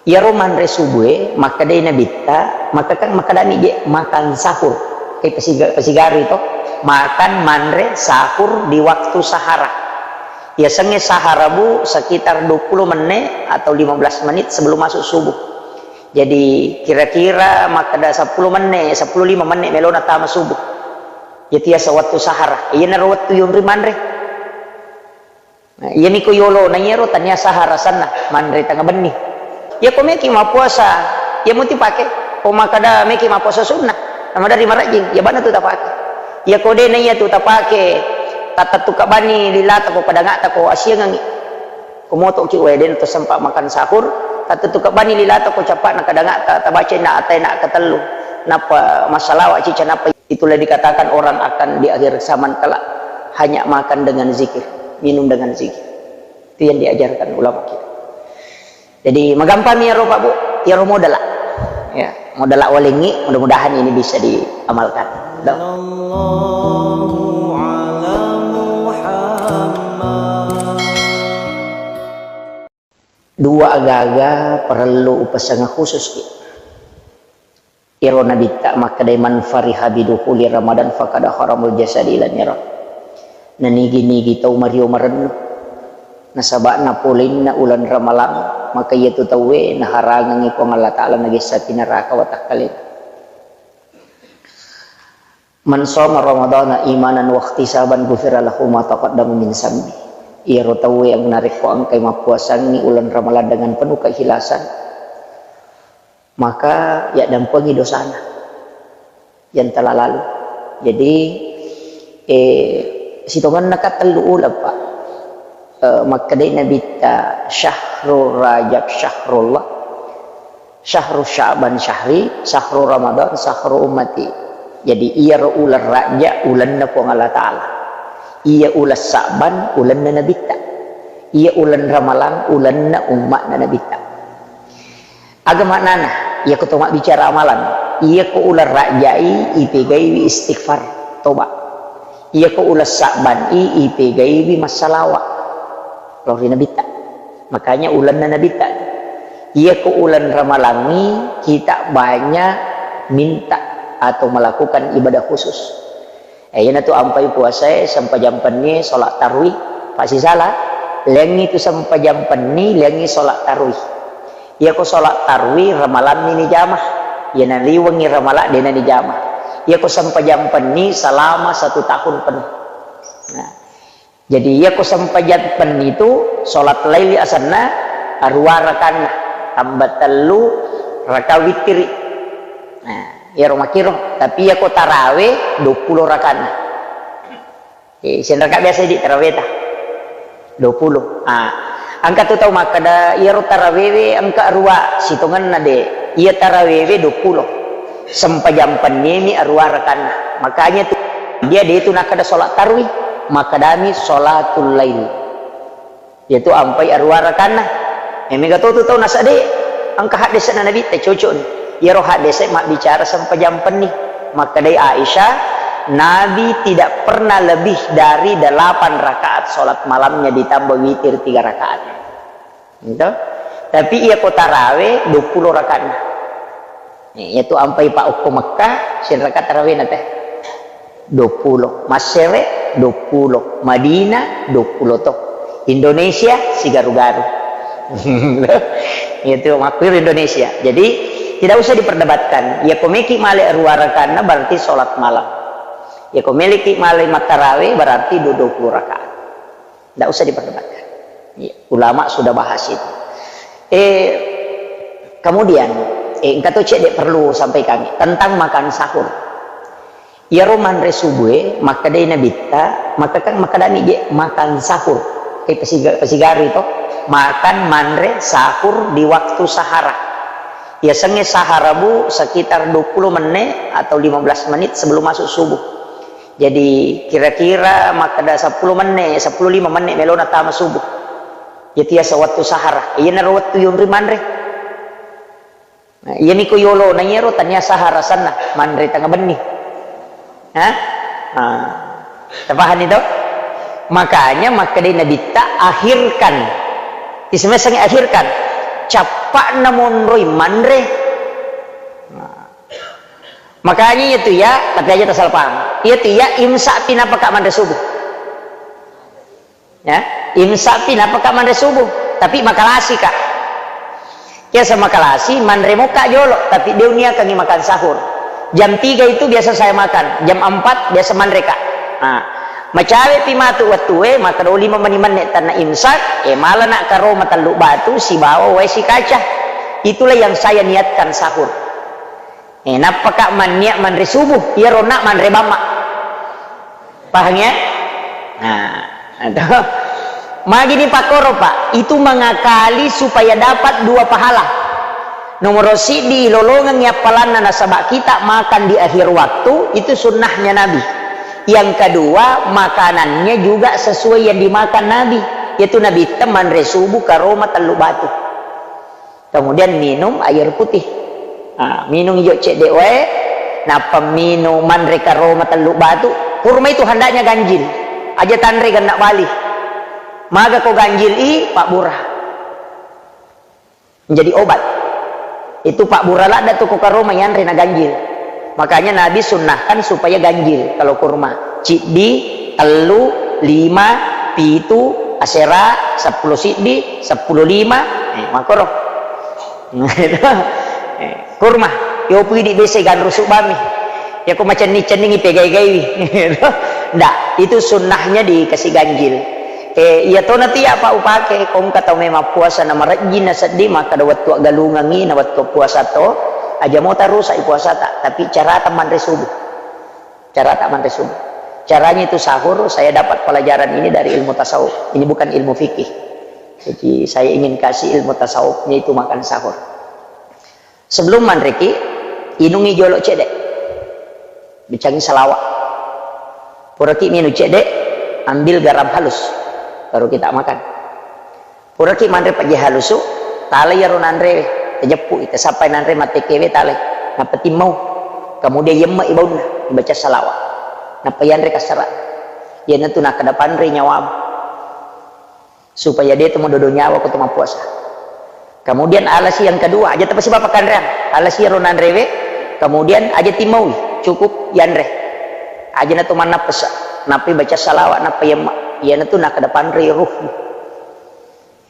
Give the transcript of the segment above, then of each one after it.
Ya roman resubue maka day nabita maka kan makadami je makan sahur kay pasigari to makan manre sahur di waktu sahara. Ya senge sahara bu sekitar 20 menit atau 15 menit sebelum masuk subuh. Jadi kira-kira makada 10 menit 15 menit melona tama subuh. Ya tiasa waktu sahara. Iya na waktu yung rimanre. Nah, iya miko yolo na yero tanya sahara sana manre tanga benih. Ya kau meki ma puasa, ya muti pakai. Kau makada meki ma puasa sunnah. Nama dari marajing, ya bana tu tak pakai. Ya kau dena ya tu tak pakai. Tata tu kabani lilata ko pada ngata ko asia ngangi. Kau moto ki weden tu sempat makan sahur. Tata tu kabani lilata ko capak nak kada ngata tak baca nak atai nak ketelu. Napa masalah cica napa itulah dikatakan orang akan di akhir zaman kelak hanya makan dengan zikir, minum dengan zikir. Itu yang diajarkan ulama kita. Jadi magampang ya roh Pak Bu, ya roh modal lah. Ya, modal lah walingi, mudah-mudahan ini bisa diamalkan. Dua agaga perlu upasanga khusus ki. Iro nabita maka daiman fariha bidukhuli Ramadan fakada haramul jasad ila nira. Nanigi-nigi tau mario marenno. Nasaba na pulin na ulan ramalang maka ia tu tawe na harangan ni ko Allah Taala nagisa tinaraka wa takalin. Man shoma ramadana imanan wa ihtisaban ghufira lahu ma taqaddama min zambi. Ia tawe ang narik ko ang kay mapuasan ni ulan ramalan dengan penuh keikhlasan. Maka ya dampengi dosana yang telah lalu. Jadi sitongan nakatelu ulah Pak. Maka dia nabita syahrul rajab syahrullah syahrul sya'ban syahri syahrul ramadan syahrul ummati. Jadi ia ular raja ulan na po Allah Ta'ala, ia ulas sa'ban ulan na nabita, ia ulan ramalan ulan na umat na nabita. Agama nana ia kutumak bicara amalan, ia ko ular rajai ipigay istighfar toba, ia ko ulas sa'ban ipigay masalawat Lori nabita. Makanya ulan na nabita. Ia ke ulan ramalangi kita banyak minta atau melakukan ibadah khusus. Yan itu ampai puasa sampai jam penni solat tarwih. Pasti salah. Lengi itu sampai jam penni lengi solat tarwih. Ia ko solat tarwih ramalan ini jamah. Ia naliwangi ramalan dia ni jamah. Ia ko sampai jam penni selama 1 tahun penuh. Nah. Jadi ya ko sampajan itu salat laili asanna arwarakan tambah telu raka witri. Nah, ya romakiro tapi ya ko tarawih 20 rakaat. Sen rakaat biasa di tarawih tah 20. Ah, angka tu tahu makada ya ro tarawih angka arwa sitongan nade. Iya tarawih 20. Sampajam penini arwarakan. Makanya tu dia itu nak ada salat tarawih. Maka dami sholatul lail yaitu ampai arwara kana mega tu tahu nasa de angka hadis na nabi teh cocok ya roh hadis mak bicara sampai jam penih maka dari Aisyah Nabi tidak pernah lebih dari 8 rakaat sholat malamnya ditambah witir 3 rakaat gitu. Tapi ia kota tarawih 20 rakaat yaitu ampai Pak Uku Mekah sin rakaat tarawih teh 20 Masewe 20 Madinah 20 toh Indonesia si garu-garu itu makwir Indonesia. Jadi tidak usah diperdebatkan ya komeki male arwarakanna berarti sholat malam ya komiliki male matarawih berarti 20 rakaat. Tidak usah diperdebatkan ya, ulama sudah bahas itu. Kemudian engkau tuh cek perlu sampai kami tentang makan sahur. Ya roman resubue maka day nabita maka kan makadami je makan sahur kay pasigari to makan manre sahur di waktu sahara. Ya senge sahara bu sekitar 20 menit atau 15 menit sebelum masuk subuh. Jadi kira-kira makada 10 menit 15 menit melona tama subuh. Ya tiasa waktu sahara. Iya na waktu yung rimanre. Nah, iya miko yolo na yero tanya sahara sana manre tanga benih. Tapahan itu makanya maka dia nabita akhirkan istilahnya akhirkan capak namun roi manre. Nah, makanya itu ya, tapi aja tak salah paham. Itu ya imsak pin apa kak manre subuh. Ya, imsak pin apa kak manre subuh. Tapi makalasi kak. Ya sama kalasi manre muka jolok, tapi dia kami makan sahur. Jam 3 itu biasa saya makan, jam 4 biasa manre kak. Nah, macawe pimatu watue maka 5 menit tanah imsak malah nak karo mataluk batu si bawa si kaca. Itulah yang saya niatkan sahur. Napa kak man niat manre subuh ya ronak manre bama, paham ya? Nah, magini pakoro pak, itu mengakali supaya dapat 2 pahala. Nomor di lolongan nyapalan nasabak kita makan di akhir waktu, itu sunnahnya Nabi. Yang kedua, makanannya juga sesuai yang dimakan Nabi, yaitu Nabi teman resubuh karoma teluk batu. Kemudian minum air putih. Minum hijau cek dewe, napa minuman reka roma teluk batu. Kurma itu hendaknya ganjil. Aja tanre kan nak balik. Maka kau ganjil Pak Burah. Menjadi obat. Itu Pak Burah lah ada tuh karoma yang rena ganjil. Makanya Nabi sunnahkan supaya ganjil kalau kurma. Cikdi, telu, 5, pitu, asera, 10 siddi, 10 5, makoroh. Kurma. Yo pergi di BC gan rusuk bami. Ya aku macam ni cening ipegai-gai. Ndak, itu sunnahnya dikasih ganjil. Iya to nanti apa upake kong kata memang puasa nama rajin sedih maka dawat tua galungangi nawat tua puasa to aja mau terus saya puasa tak, tapi cara teman resubuh. Cara tak manre subuh. Caranya itu sahur. Saya dapat pelajaran ini dari ilmu tasawuf. Ini bukan ilmu fikih. Jadi saya ingin kasih ilmu tasawufnya itu makan sahur. Sebelum manreki, inungi jolok cedek. Bicangi salawat. Puraki minum cedek, ambil garam halus. Baru kita makan. Puraki manre paje halusu, tale ya ronanre, tejepu ite sampai nanre mate kewe tale. Napati mau. Kemudian yemma ibauna baca salawat. Napa yanre kasara. Ya nanti nak kedepan re nyawam. Supaya dia temu dodo nyawa ke temu puasa. Kemudian alasi yang kedua aja tapi bapak kanrean. Alasi ronanrewe, kemudian aja timau cukup yanre. Aja natu mana pesa. Napi baca salawat napa yemma. Ya itu nak ke depan re ruh.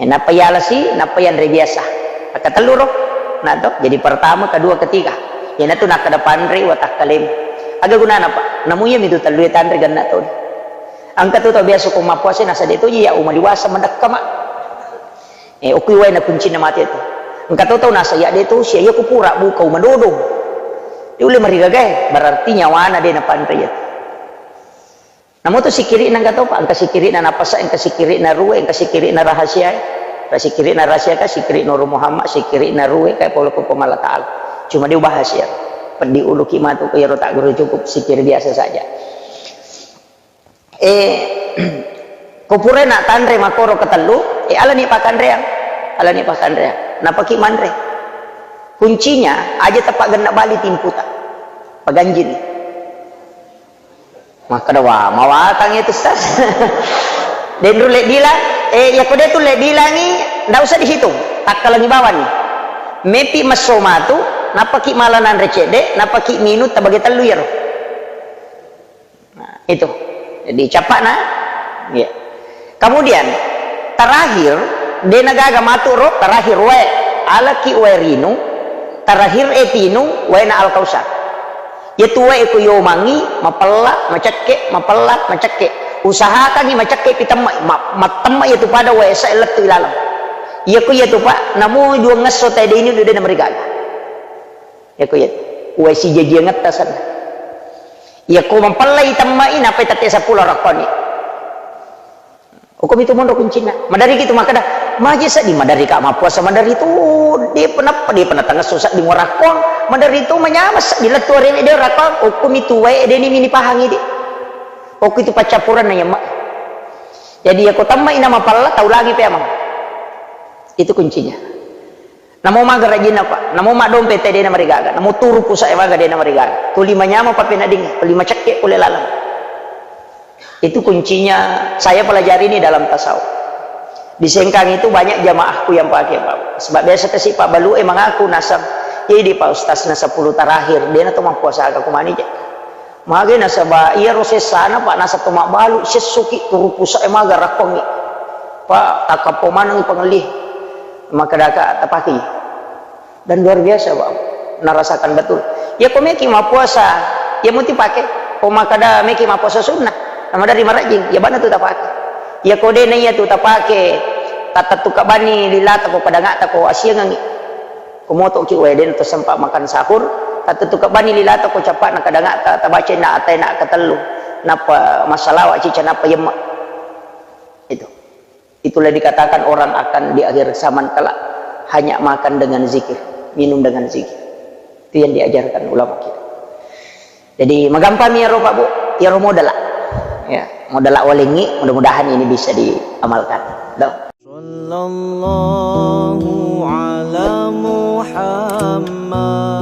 Napa ya alasi, napa yang re biasa. Maka telur nah toh jadi pertama, kedua, ketiga. Ya itu nak ke depan re watak kalim. Agak guna apa? Namunya itu telur tanre ganna to. Angkat tu biasa ko mapuasa nasa dito ya umaliwasa mandakama. Ukui way na kunci na mati itu. Angkat tu nasa ya dito siya ya kupura buka umadodong. Di uli marigagay berarti nyawa na din na panre ya. Namo to sikiri nang gato pa, ang kasikiri na napasa, ang kasikiri na ruwe, ang kasikiri na rahasya. Kasikiri na rahasya ka, sikiri Nur Muhammad, sikiri na ruwe kay Paulo ko pamalataan. Cuma dia bahas ya. Pedi ulu kimatu kaya rotak guru cukup sikir biasa saja. Kupure nak tanre makoro ketelu, ala ni pakandreang. Ala ni pakandreang. Napaki manre. Kuncinya aja tepak genak bali timputa. Paganjil. Maka dawa mawatang itu stas. Den rule dila ya kode tu le dila ni ndak usah dihitung. Tak kalangi bawah ni. Mepi masomatu napaki malanan recede, napaki minut tabagi telu ya. Nah, itu. Jadi capak na. Ya. Kemudian terakhir de nagaga maturo terakhir we alaki werinu terakhir etinu we na al-kausar. Yaitu we iku yomangi mapelak macake usahakan ni macake pitamma matamma yaitu pada we sa letu ilalam. Iyaku yaitu pak namu dua ngeso tadi ini udah mereka. Iyaku yaitu we si jaji ngetasan. Iyaku mempelai tamma ina apa tate 10 rakoni. Hukum itu mondok kuncina. Madari gitu maka dah majisa di madari kak mapuasa madari itu dia pernah tengah susah di ngorakon madari itu menyamas di letu ini dia rakon hukum itu wae dia ini mini pahangi dia. Hukum itu pacapuran na mak. Jadi aku tambah nama pala tahu lagi pe amang. Itu kuncinya. Namo maga rajin apa? Namo mak dompet dia nama rigaga. Namo turu pusa maga dia nama rigaga. Tulima nyama papena ding, tulima cekke kule lalang. Itu kuncinya saya pelajari ini dalam tasawuf. Di Sengkang itu banyak jamaahku yang pakai Pak. Sebab biasa si Pak Balu mengaku nasab. Jadi Pak Ustaz nasa 10 terakhir dia na tumang puasa ka kumani je. Mage nasa ba iya rose sana Pak nasa tumak balu sesuki turupusa maga rakongi. Pak takapo manang pangalih. Maka daka tapaki. Dan luar biasa Pak. Narasakan betul. Ya kau meki ma puasa, ya muti pakai. Kau makada meki ma puasa sunnah. Nama dari marajing, ya bana tu tak pakai. Ya kau dena ya tu tak pakai. Tata tu kabani lilata ko pada ngata ko asia ngangi. Kumoto ki weden to sempat makan sahur tatu tu kabani lilata ko capak nak kadang tak baca nak atai nak ketelu napa masalah wak cica napa yemak itulah dikatakan orang akan di akhir zaman kelak hanya makan dengan zikir, minum dengan zikir. Itu yang diajarkan ulama kita. Jadi magampami ya roh Pak Bu, ya roh modal ya modal walingi, mudah-mudahan ini bisa diamalkan. Sallallahu ala Muhammad.